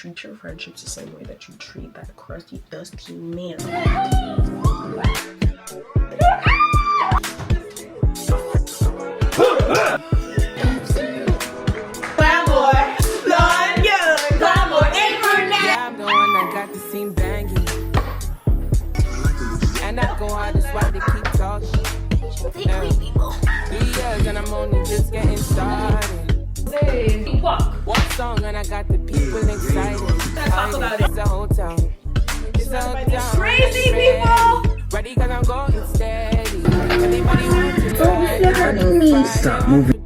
treat your friendships the same way that you treat that crusty, dusty man. And I go hard, that's why they keep talking. 3 years and I'm only just getting started. One song and I got the people excited. Talk about it. It's a whole town. It's a whole town. Crazy people! Ready cause I'm going steady. Anybody want to Stop moving.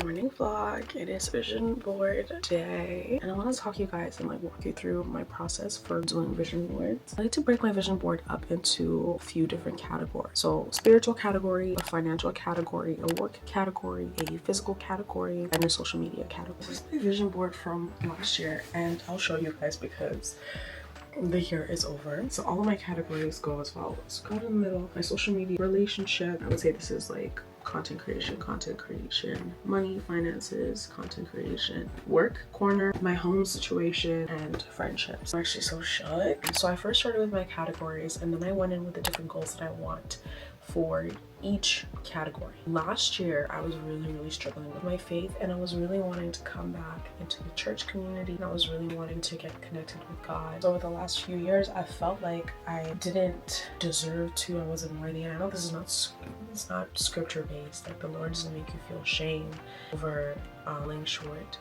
Morning vlog. It is vision board day, and I want to talk to you guys and like walk you through my process for doing vision boards. I like to break my vision board up into a few different categories. So spiritual category, a financial category, a work category, a physical category, and a social media category. This is my vision board from last year, and I'll show you guys because the year is over. So all of my categories go as follows. Go in the middle, my social media, relationship. I would say this is like content creation, money, finances, content creation, work corner, my home situation, and friendships. I'm actually so shook. So I first started with my categories, and then I went in with the different goals that I want for each category. Last year, I was really struggling with my faith, and I was really wanting to come back into the church community, and I was really wanting to get connected with God. So over the last few years, I felt like I didn't deserve to, I wasn't worthy. And I know this is not scripture based, like the Lord doesn't make you feel shame over falling short.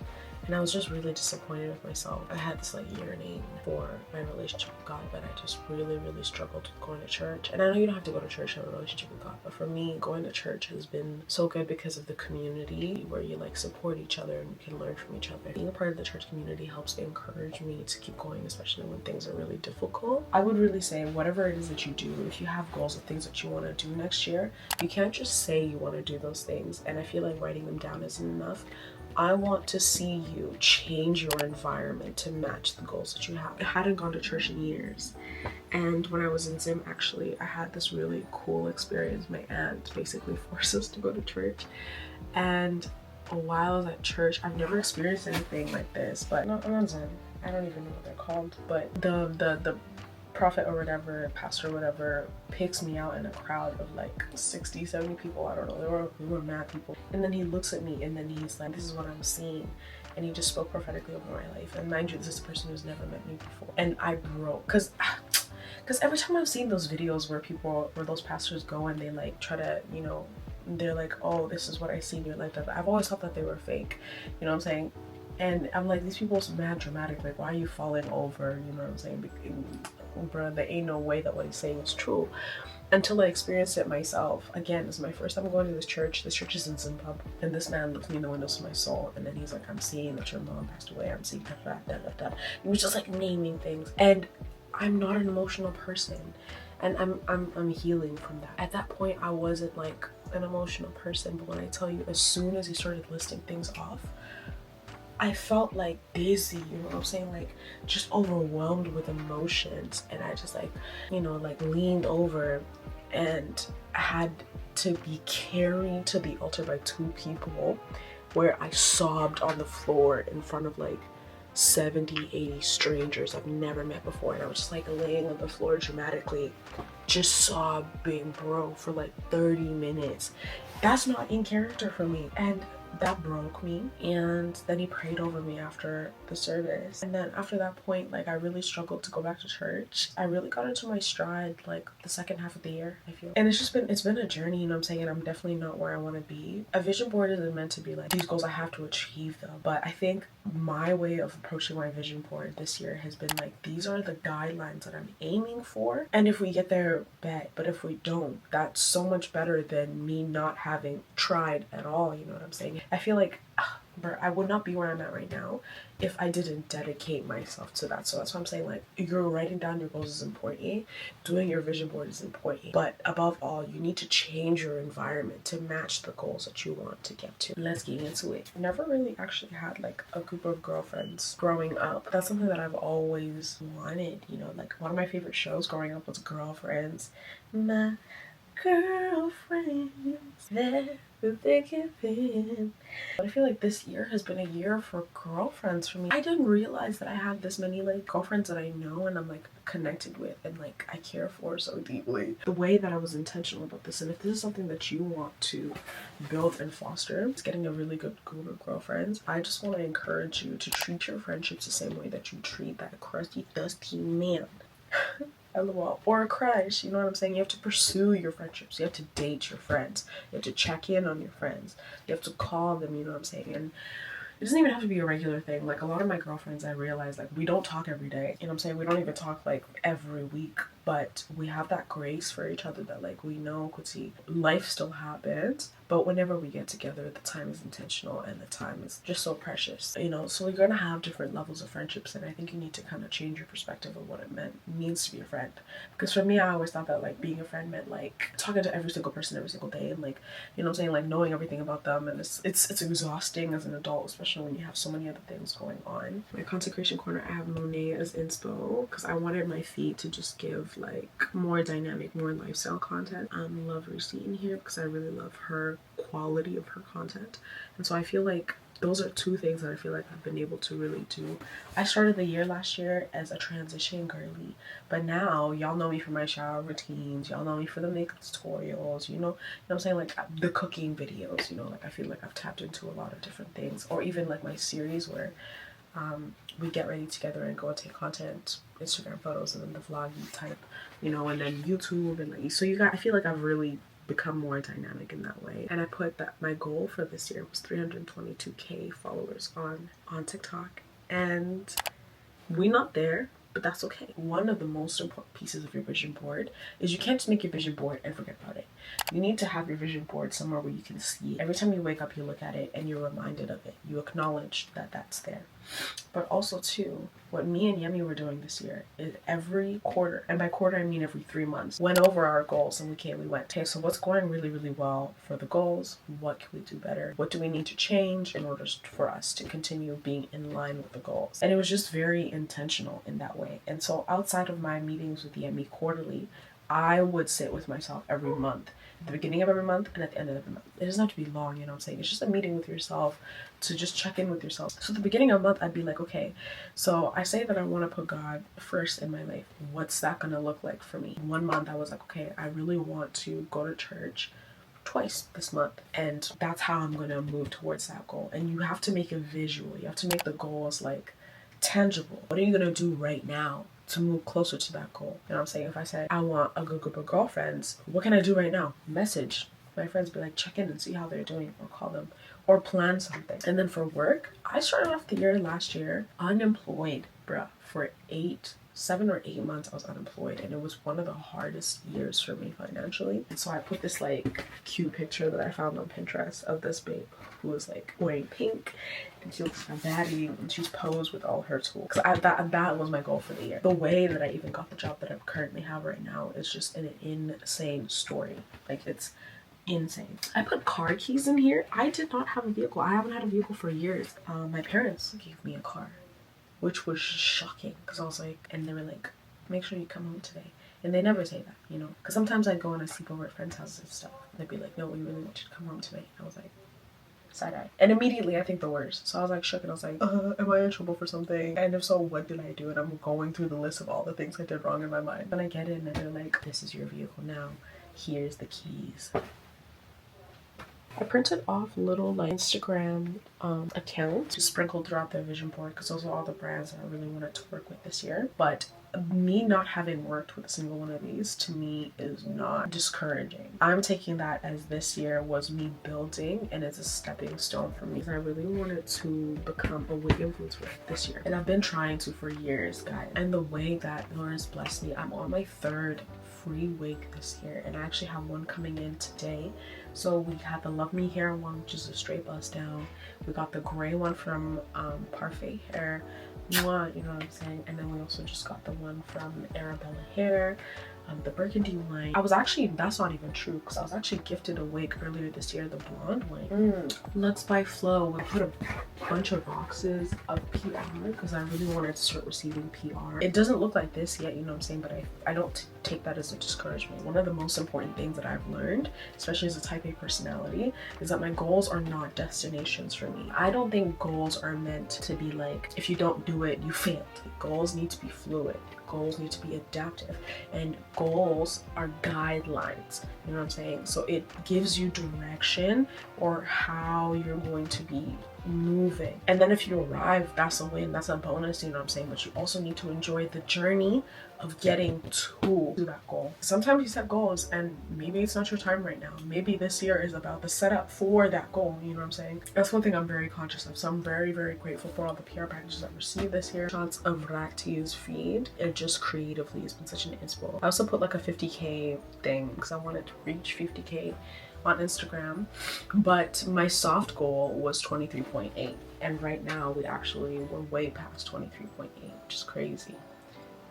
And I was just really disappointed with myself. I had this like yearning for my relationship with God, but I just really struggled with going to church. And I know you don't have to go to church to have a relationship with God, but for me, going to church has been so good because of the community where you like support each other and you can learn from each other. Being a part of the church community helps encourage me to keep going, especially when things are really difficult. I would really say whatever it is that you do, if you have goals of things that you want to do next year, you can't just say you want to do those things. And I feel like writing them down isn't enough. I want to see you change your environment to match the goals that you have. I hadn't gone to church in years, and when I was in Zim, actually, I had this really cool experience. My aunt basically forced us to go to church, and while I was at church, I've never experienced anything like this, but I'm not Zim. I don't even know what they're called, but the prophet or whatever, pastor or whatever, picks me out in a crowd of like 60-70 people. I don't know, we were mad people, and then he looks at me and then he's like, this is what I'm seeing, and he just spoke prophetically over my life. And mind you, this is a person who's never met me before, and I broke because every time I've seen those videos where those pastors go and they like try to, you know, they're like, oh, this is what I see in your life, I've always thought that they were fake, you know what I'm saying? And I'm like, these people are mad dramatic, like, why are you falling over, you know what I'm saying? Bruh, there ain't no way that what he's saying is true. Until I experienced it myself. Again, this is my first time going to this church. This church is in Zimbabwe, and this man looked me in the windows of my soul, and then he's like, I'm seeing that your mom passed away, I'm seeing that. He was just like naming things, and I'm not an emotional person, and I'm healing from that. At that point, I wasn't like an emotional person, but when I tell you, as soon as he started listing things off, I felt like dizzy, you know what I'm saying? Like just overwhelmed with emotions. And I just like, you know, like leaned over and had to be carried to the altar by 2 people where I sobbed on the floor in front of like 70-80 strangers I've never met before. And I was just like laying on the floor dramatically, just sobbing, bro, for like 30 minutes. That's not in character for me. And that broke me. And then he prayed over me after the service, and then after that point, like, I really struggled to go back to church. I really got into my stride like the second half of the year, I feel, and it's been a journey, you know what I'm saying? And I'm definitely not where I want to be. A vision board isn't meant to be like these goals I have to achieve them, but I think my way of approaching my vision board this year has been like, these are the guidelines that I'm aiming for, and if we get there, bet, but if we don't, that's so much better than me not having tried at all, you know what I'm saying? I feel like I would not be where I'm at right now if I didn't dedicate myself to that. So that's why I'm saying, like, you're writing down your goals is important, doing your vision board is important, but above all, you need to change your environment to match the goals that you want to get to. Let's get into it. Never really actually had like a group of girlfriends growing up. That's something that I've always wanted, you know, like one of my favorite shows growing up was Girlfriends. girlfriends, everything you've been. But I feel like this year has been a year for girlfriends for me. I didn't realize that I had this many like girlfriends that I know and I'm like connected with and like I care for so deeply. The way that I was intentional about this, and if this is something that you want to build and foster, it's getting a really good group of girlfriends. I just want to encourage you to treat your friendships the same way that you treat that crusty, dusty man. LOL. Or a crush, you know what I'm saying? You have to pursue your friendships. You have to date your friends. You have to check in on your friends. You have to call them, you know what I'm saying? And it doesn't even have to be a regular thing. Like a lot of my girlfriends, I realize like we don't talk every day. You know what I'm saying? We don't even talk like every week, but we have that grace for each other that like we know, Kuti, life still happens. But whenever we get together, the time is intentional and the time is just so precious, you know? So you're gonna have different levels of friendships, and I think you need to kind of change your perspective of what it means to be a friend. Because for me, I always thought that like being a friend meant like talking to every single person every single day and like, you know what I'm saying, like knowing everything about them, and it's exhausting as an adult, especially when you have so many other things going on. My consecration corner, I have Monet as inspo because I wanted my feed to just give like more dynamic, more lifestyle content. Love Receipt in here because I really love her quality of her content, and so I feel like those are two things that I feel like I've been able to really do. I started the year last year as a transition girly, but now y'all know me for my shower routines, y'all know me for the makeup tutorials, you know what I'm saying, like the cooking videos, you know, like I feel like I've tapped into a lot of different things, or even like my series where we get ready together and go and take content, Instagram photos, and then the vloggy type, you know, and then YouTube, and like, so you got, I feel like I've really become more dynamic in that way. And I put that my goal for this year was 322k followers on TikTok, and we're not there, but that's okay. One of the most important pieces of your vision board is you can't just make your vision board and forget about it. You need to have your vision board somewhere where you can see it. Every time you wake up, you look at it and you're reminded of it. You acknowledge that that's there. But also too, what me and Yemi were doing this year is every quarter, and by quarter I mean every 3 months, went over our goals and we went, okay, so what's going really, really well for the goals? What can we do better? What do we need to change in order for us to continue being in line with the goals? And it was just very intentional in that way. And so outside of my meetings with Yemi quarterly, I would sit with myself every month, at the beginning of every month and at the end of every month. It doesn't have to be long, you know what I'm saying? It's just a meeting with yourself to just check in with yourself. So at the beginning of the month, I'd be like, okay, so I say that I want to put God first in my life. What's that going to look like for me? 1 month, I was like, okay, I really want to go to church twice this month, and that's how I'm going to move towards that goal. And you have to make it visual. You have to make the goals like tangible. What are you going to do right now to move closer to that goal? You know what I'm saying? If I said I want a good group of girlfriends, what can I do right now? Message my friends, be like, check in and see how they're doing, or call them, or plan something. And then for work, I started off the year last year unemployed, bruh. For 7 or 8 months I was unemployed, and it was one of the hardest years for me financially. And so I put this like cute picture that I found on Pinterest of this babe who was like wearing pink, and she looks like a baddie, and she's posed with all her tools. Because that was my goal for the year. The way that I even got the job that I currently have right now is just an insane story. Like, it's insane. I put car keys in here. I did not have a vehicle. I haven't had a vehicle for years. My parents gave me a car, which was shocking, because I was like, and they were like, make sure you come home today. And they never say that, you know, because sometimes I go and I sleep over at friends' houses and stuff. They'd be like, no, we really want you to come home tonight. I was like, side-eye. And immediately I think the worst. So I was like shook, and I was like, am I in trouble for something? And if so, what did I do? And I'm going through the list of all the things I did wrong in my mind. When I get in and they're like, this is your vehicle now. Here's the keys. I printed off little like Instagram accounts sprinkled throughout the vision board, because those are all the brands that I really wanted to work with this year. But me not having worked with a single one of these, to me, is not discouraging. I'm taking that as this year was me building, and it's a stepping stone for me. I really wanted to become a wig influencer this year, and I've been trying to for years, guys. And the way that Lord has blessed me, I'm on my 3rd free wig this year, and I actually have one coming in today. So we had the Love Me Hair one, which is a straight bust down. We got the gray one from Parfait Hair. You know what I'm saying? And then we also just got the one from Arabella Hair. the burgundy wine. I was actually, that's not even true, because I was actually gifted a wig earlier this year, the blonde wine. Let's Buy Flow. I put a bunch of boxes of PR because I really wanted to start receiving PR. It doesn't look like this yet, you know what I'm saying, but I don't take that as a discouragement. One of the most important things that I've learned, especially as a type A personality, is that my goals are not destinations for me. I don't think goals are meant to be like, if you don't do it, you failed. Goals need to be fluid. Goals need to be adaptive, and goals are guidelines, you know what I'm saying? So it gives you direction or how you're going to be moving, and then if you arrive, that's a win, that's a bonus, you know what I'm saying? But you also need to enjoy the journey of getting to that goal. Sometimes you set goals and maybe it's not your time right now. Maybe this year is about the setup for that goal, you know what I'm saying? That's one thing I'm very conscious of. So I'm very, very grateful for all the PR packages I've received this year. Shots of Rakti's feed. It just creatively has been such an inspo. I also put like a 50K thing because I wanted to reach 50K on Instagram, but my soft goal was 23.8, and right now we're way past 23.8, which is crazy.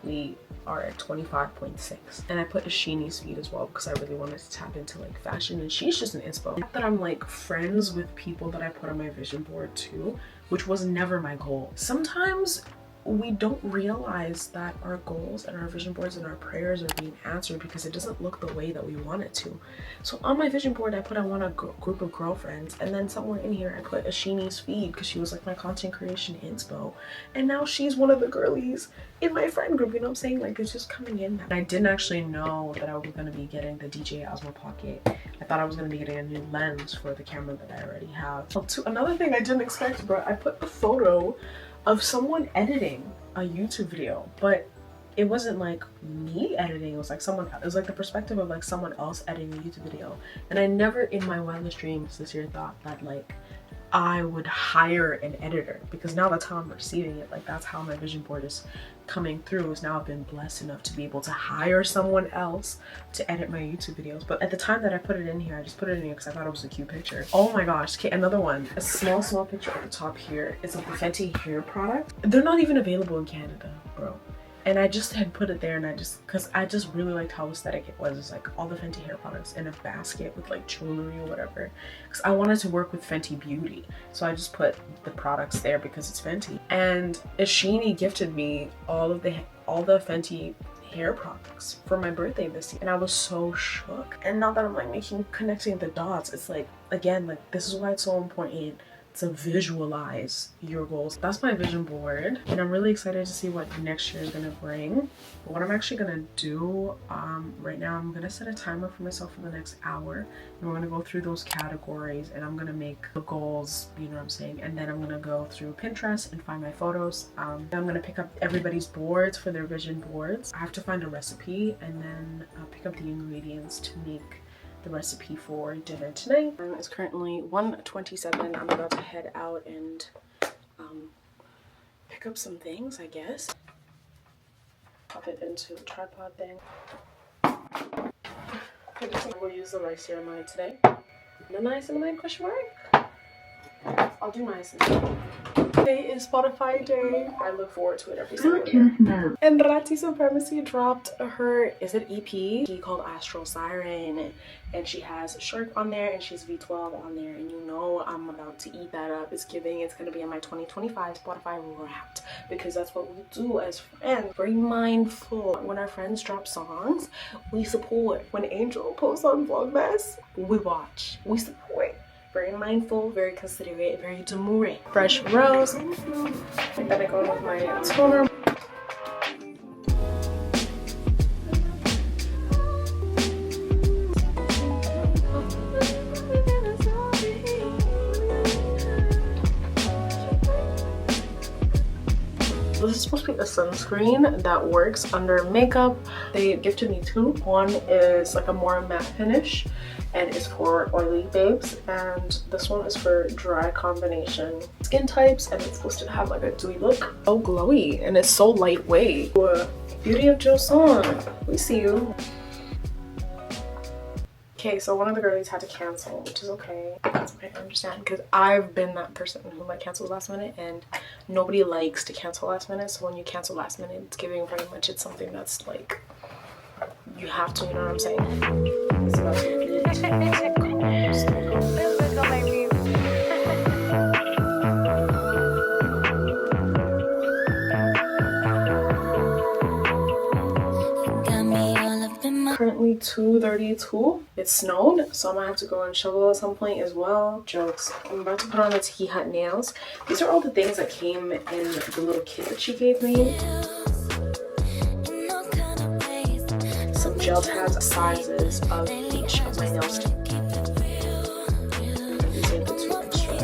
We are at 25.6, and I put a Sheeni's feed as well because I really wanted to tap into like fashion, and she's just an inspo. Not that I'm like friends with people that I put on my vision board too, which was never my goal. Sometimes we don't realize that our goals and our vision boards and our prayers are being answered because it doesn't look the way that we want it to. So on my vision board, I put I want a group of girlfriends, and then somewhere in here I put a Sheeni's feed because she was like my content creation inspo, and now she's one of the girlies in my friend group, you know what I'm saying? Like, it's just coming in. I didn't actually know that I was going to be getting the DJI Osmo Pocket. I thought I was going to be getting a new lens for the camera that I already have. Another thing I didn't expect, bro, I put a photo of someone editing a YouTube video, but it wasn't like me editing, it was like it was like the perspective of like someone else editing a YouTube video. And I never in my wildest dreams this year thought that like I would hire an editor, because now that's how I'm receiving it. Like, that's how my vision board is coming through, is now I've been blessed enough to be able to hire someone else to edit my YouTube videos. But at the time that I put it in here, I just put it in here because I thought it was a cute picture. Oh my gosh, okay, another one. A small picture at the top here. It's a Fenty hair product. They're not even available in Canada, bro. And I just had put it there, and because I just really liked how aesthetic it was. It's like all the Fenty hair products in a basket with like jewelry or whatever. Because I wanted to work with Fenty Beauty. So I just put the products there because it's Fenty. And Sheeny gifted me all the Fenty hair products for my birthday this year. And I was so shook. And now that I'm like connecting the dots, it's like, again, like this is why it's so important to visualize your goals. That's my vision board, and I'm really excited to see what next year is gonna bring. But what I'm actually gonna do right now, I'm gonna set a timer for myself for the next hour, and we're gonna go through those categories, and I'm gonna make the goals, you know what I'm saying, and then I'm gonna go through Pinterest and find my photos. I'm gonna pick up everybody's boards for their vision boards. I have to find a recipe, and then pick up the ingredients to make the recipe for dinner tonight. It's currently 1:27. I'm about to head out and pick up some things, I guess. Pop it into the tripod thing. I just will use the niacinamide today. The niacinamide question mark? I'll do niacinamide. Today is Spotify day. I look forward to it every single year. And Rati Supremacy dropped her, is it EP? Called Astral Siren. And she has Shark on there, and she's V12 on there. And you know I'm about to eat that up. It's gonna be in my 2025 Spotify Wrapped. Because that's what we do as friends. Very mindful. When our friends drop songs, we support. When Angel posts on Vlogmas, we watch. We support. Very mindful, very considerate, very demure. Fresh rose. I gotta go with my toner. This is supposed to be a sunscreen that works under makeup. They gifted me two. One is like a more matte finish, and it's for oily babes, and this one is for dry combination skin types, and it's supposed to have like a dewy look. So glowy, and it's so lightweight. Beauty of Joseon, we see you. Okay, so one of the girlies had to cancel, which is okay. That's okay, I understand, because I've been that person who like cancels last minute, and nobody likes to cancel last minute. So when you cancel last minute, it's giving very much it's something that's like You have to, you know what I'm saying? It's about to be currently 2:32. It snowed, so I'm gonna have to go and shovel at some point as well. Jokes. I'm about to put on the Tiki Hut nails. These are all the things that came in the little kit that she gave me. Some gel tabs, sizes of each of my nails. These are the 2 extra.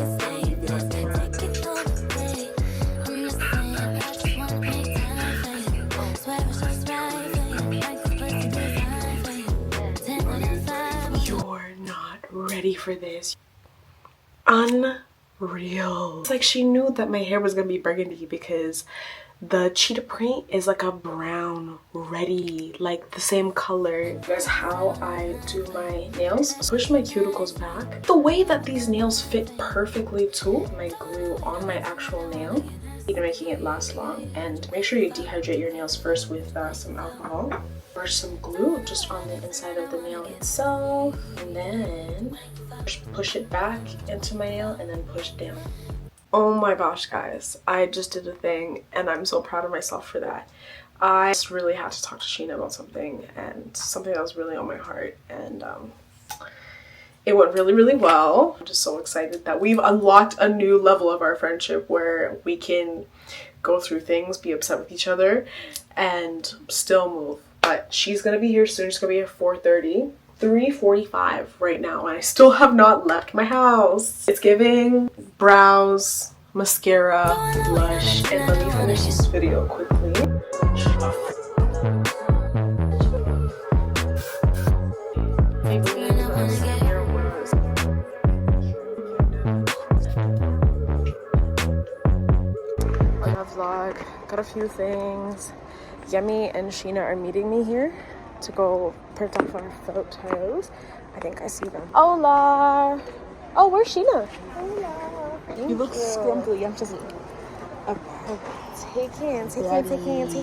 Ready for this. Unreal. It's like she knew that my hair was gonna be burgundy because the cheetah print is like a brown, ready, like the same color. That's how I do my nails. Push my cuticles back. The way that these nails fit perfectly too. My glue on my actual nail, even making it last long. And make sure you dehydrate your nails first with some alcohol or some glue just on the inside of the nail itself, and then push it back into my nail and then push down. Oh my gosh, guys, I just did a thing and I'm so proud of myself for that. I just really had to talk to Sheena about something, and something that was really on my heart, and it went really well. I'm just so excited that we've unlocked a new level of our friendship where we can go through things, be upset with each other, and still move. But she's gonna be here soon. She's gonna be at 4:30. 3:45 right now, and I still have not left my house. It's giving brows, mascara, blush, and let me finish this video quickly. On my vlog, got a few things. Yemi and Sheena are meeting me here to go print off our photos. I think I see them. Hola! Oh, where's Sheena? Hola! You look scrumpy. I'm just take in. Oh my God! I was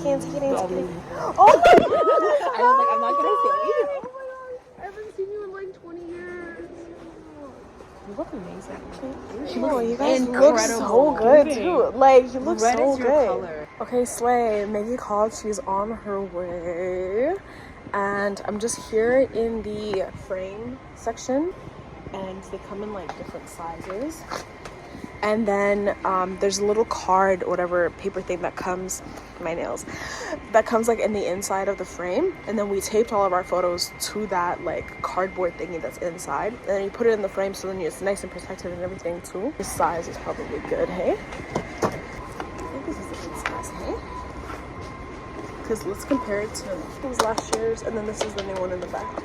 like, I'm not gonna say it. Oh my God! I haven't seen you in like 20 years. You look amazing. You guys look so good too. Like, you look so good. Color. Okay, Slay, Maggie called. She's on her way. And I'm just here in the frame section, and they come in like different sizes. And then there's a little card, whatever paper thing that comes, my nails, that comes like in the inside of the frame. And then we taped all of our photos to that like cardboard thingy that's inside. And then you put it in the frame so then it's nice and protected and everything too. This size is probably good, hey? I think this is a good size, hey? Because let's compare it to those last year's, and then this is the new one in the back.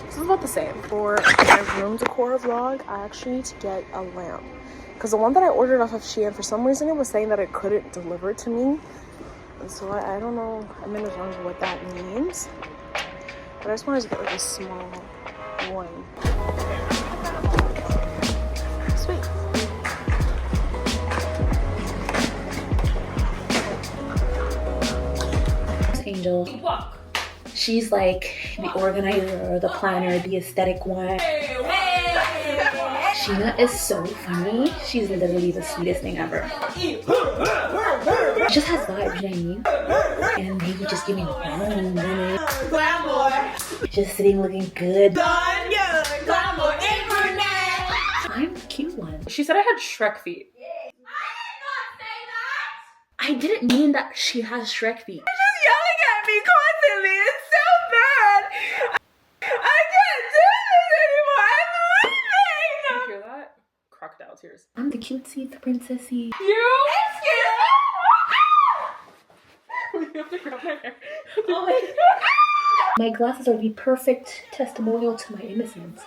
This is about the same. For my room decor vlog, I actually need to get a lamp. Because the one that I ordered off of Shein, for some reason it was saying that it couldn't deliver to me. And so I don't know, I'm in the wrong what that means. But I just wanted to get like a small one. Sweet. Angel. She's like the organizer, the planner, the aesthetic one. Sheena is so funny. She's literally the sweetest thing ever. She just has vibes, you know what I mean? And maybe just give me one minute. Just sitting looking good. I'm the cute one. She said I had Shrek feet. I didn't mean that she has Shrek feet. Yelling at me constantly. It's so bad. I can't do this anymore. I'm leaving. You hear that? Crocodile tears. I'm the cutesy, the princessy. You? You have to grab my hair. Oh my God. My glasses are the perfect testimonial to my innocence.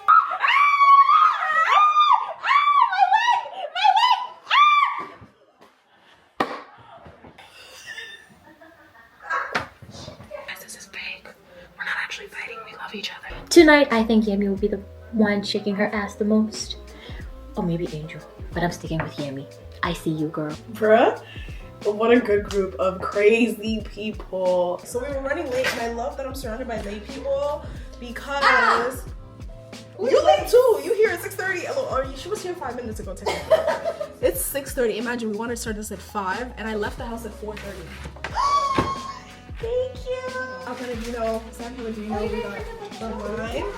Each other. Tonight, I think Yemi will be the one shaking her ass the most. Or maybe Angel. But I'm sticking with Yemi. I see you, girl. Bruh, What a good group of crazy people. So we were running late, and I love that I'm surrounded by late people because you late too. You here at 6:30. Oh, she was here 5 minutes ago technically. It's 6:30. Imagine we wanted to start this at 5 and I left the house at 4:30. Thank you. How can I do San Pellegrino? We got the lime.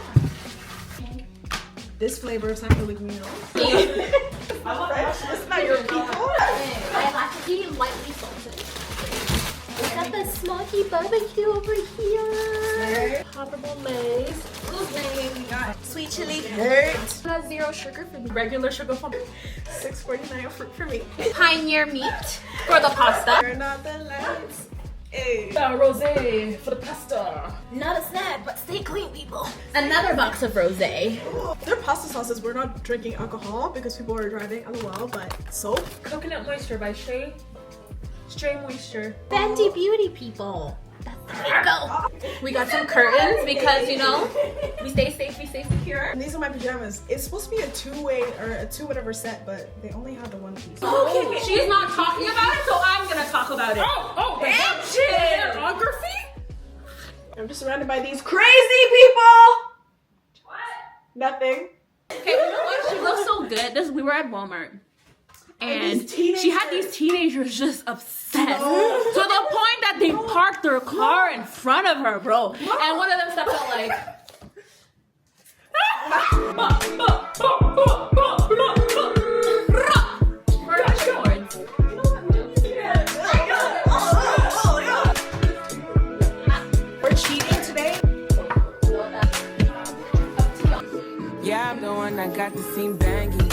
This flavor of San Pellegrino. It's not your people. I like to be lightly salted. We got the smoky barbecue over here. Hoppable Lays. We got sweet chili hurt. Has 0 sugar for me. Regular sugar for me. $6.49 for me. Pioneer meat for the pasta. Turn out the lights. Hey. Rosé for the pasta. Not a snack, but stay clean, people. Another box of rosé. Their pasta sauces, we're not drinking alcohol because people are driving, LOL, but soap. Coconut Moisture by Shea. Stray Moisture. Fenty Beauty, people. That's the way to go. We got some curtains because, we stay safe, we stay secure. And these are my pajamas. It's supposed to be a two-way or a two whatever set, but they only have the one piece. Okay, she's not talking about it, so I'm gonna talk about it. Angelography? I'm just surrounded by these crazy people. What? Nothing. Okay, you know what? She looks so good. We were at Walmart. And she had these teenagers just obsessed to the point that they parked their car in front of her, bro. And one of them stepped out like, We're cheating today. Yeah, I'm the one that got the scene banging.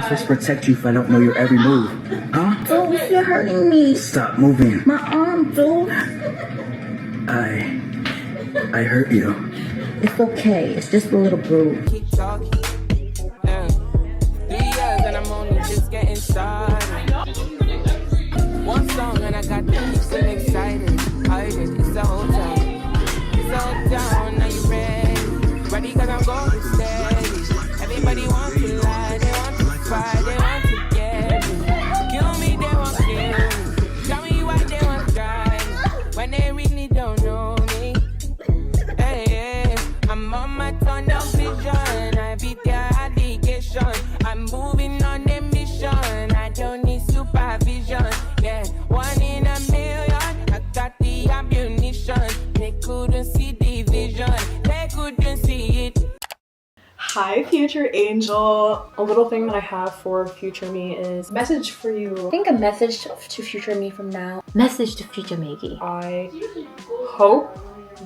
Just protect you if I don't know your every move. Huh? Oh, you're hurting me. Stop moving. My arm, dude. I hurt you. It's okay. It's just a little bruise. Keep talking. 3 years and I'm only just getting started. One song and I got the people excited. It's the whole town. It's the whole town. Are you ready? Ready cause I'm going steady. Everybody wants to lie. They want to fight. They want to get me. Kill me, they won't kill me. Tell me why they won't try me. When they really don't know me. Hey, I'm on my tunnel vision. I beat their allegation. I'm moving on a mission. I don't need supervision. Yeah, 1 in a million. I got the ammunition. They couldn't see the vision. They couldn't see it. Hi, future angel. A little thing that I have for future me is message for you. I think a message to future me from now. Message to future Maggie. I hope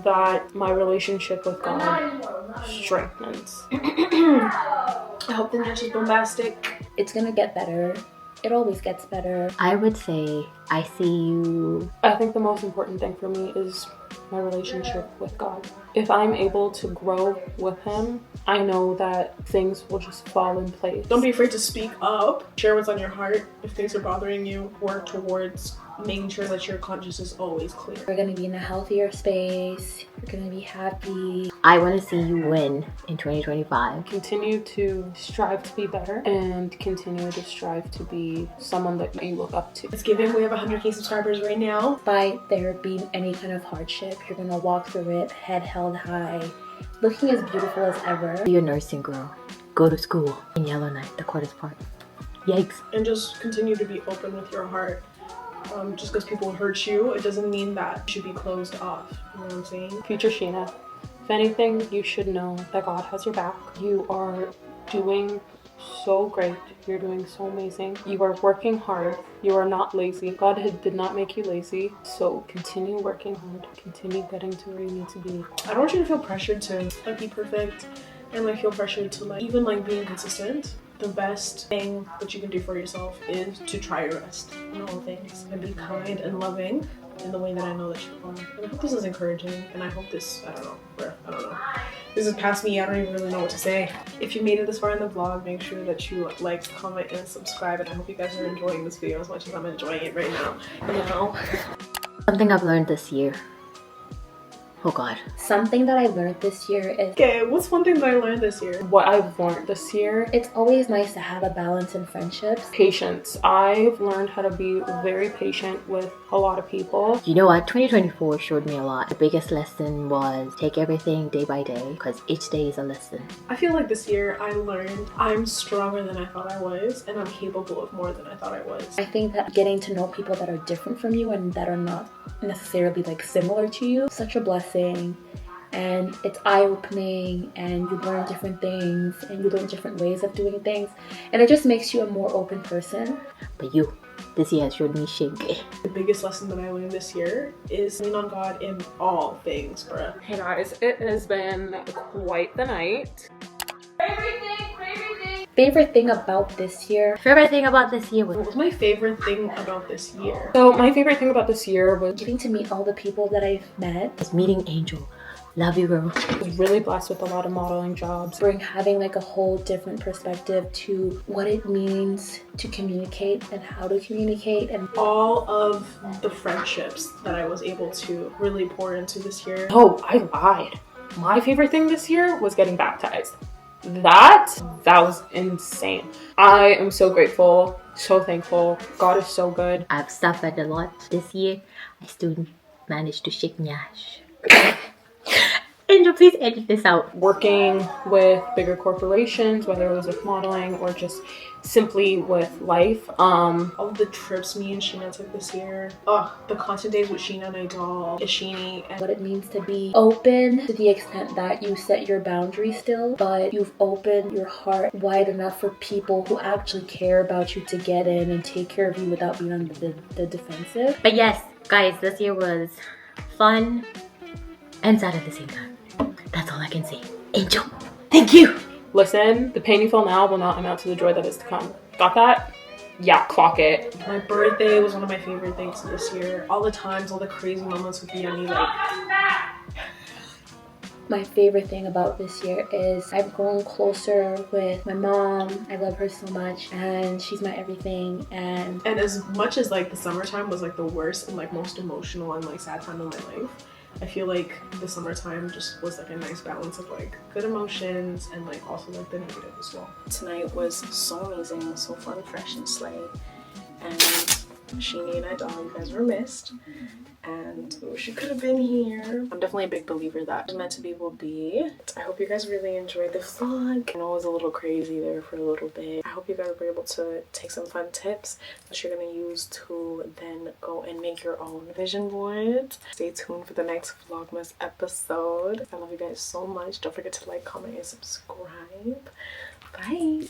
that my relationship with God strengthens. I hope things are just bombastic. It's gonna get better. It always gets better. I would say I see you. I think the most important thing for me is my relationship with God. If I'm able to grow with Him, I know that things will just fall in place. Don't be afraid to speak up. Share what's on your heart. If things are bothering you, work towards making sure that your conscience is always clear. We're gonna be in a healthier space. You're gonna be happy. I want to see you win in 2025. Continue to strive to be better and continue to strive to be someone that you look up to. It's giving. We have 100K subscribers right now. Despite there being any kind of hardship, you're gonna walk through it, head held high, looking as beautiful as ever. Be a nursing girl. Go to school in Yellowknife, the Quarters Park. Yikes. And just continue to be open with your heart. Just because people hurt you, it doesn't mean that you should be closed off. You know what I'm saying? Future Sheena, if anything, you should know that God has your back. You are doing so great. You're doing so amazing. You are working hard. You are not lazy. God did not make you lazy. So continue working hard. Continue getting to where you need to be. I don't want you to feel pressured to be perfect and feel pressured to even being consistent. The best thing that you can do for yourself is to try your best in all things and be kind and loving in the way that I know that you are. And I hope this is encouraging, and I hope this, I don't know. This is past me, I don't even really know what to say. If you made it this far in the vlog, make sure that you like, comment, and subscribe, and I hope you guys are enjoying this video as much as I'm enjoying it right now. Something I've learned this year. Oh god. Something that I learned this year is... Okay, what's one thing that I learned this year? What I've learned this year, it's always nice to have a balance in friendships. patience. I've learned how to be very patient with a lot of people. You know what? 2024 showed me a lot. The biggest lesson was take everything day by day because each day is a lesson. I feel like this year I learned I'm stronger than I thought I was, and I'm capable of more than I thought I was. I think that getting to know people that are different from you and that are not necessarily like similar to you, such a blessing. And it's eye-opening, and you learn different things, and you learn different ways of doing things, and it just makes you a more open person. But you, this year has showed me shinky. The biggest lesson that I learned this year is lean on God in all things, bruh. Hey guys, it has been quite the night. Favorite thing about this year? Favorite thing about this year What was was my favorite thing about this year? So my favorite thing about this year was getting to meet all the people that I've met. Meeting Angel. Love you, girl. really blessed with a lot of modeling jobs. Having like a whole different perspective to what it means to communicate and how to communicate, and All of the friendships that I was able to really pour into this year. Oh, I lied. My favorite thing this year was getting baptized. That was insane. I am so grateful, so thankful. God is so good. I've suffered a lot this year. I still managed to shake Nyash. Angel, please edit this out. Working with bigger corporations, whether it was with modeling or just simply with life. All of the trips me and Sheena took this year. The content days with Sheena and Idol, Ishini, and What it means to be open to the extent that you set your boundaries still, but you've opened your heart wide enough for people who actually care about you to get in and take care of you without being on the defensive. But yes, guys, this year was fun and sad at the same time. That's all I can say. Angel, thank you. Listen, the pain you feel now will not amount to the joy that is to come. Got that? Yeah, clock it. my birthday was one of my favorite things this year. All the times, all the crazy moments with Yanni, like My favorite thing about this year is I've grown closer with my mom. I love her so much, and she's my everything. And as much as like the summertime was like the worst and like most emotional and like sad time of my life, I feel like the summertime just was like a nice balance of like good emotions and like also like the negative as well. Tonight was so amazing, so fun, fresh, and slay. And Sheenie and Idol, you guys were missed. And I wish you could have been here. I'm definitely a big believer that what's meant to be will be. I hope you guys really enjoyed the vlog. I know it was a little crazy there for a little bit. I hope you guys were able to take some fun tips that you're gonna use to then go and make your own vision board. Stay tuned for the next Vlogmas episode. I love you guys so much. Don't forget to like, comment, and subscribe. Bye.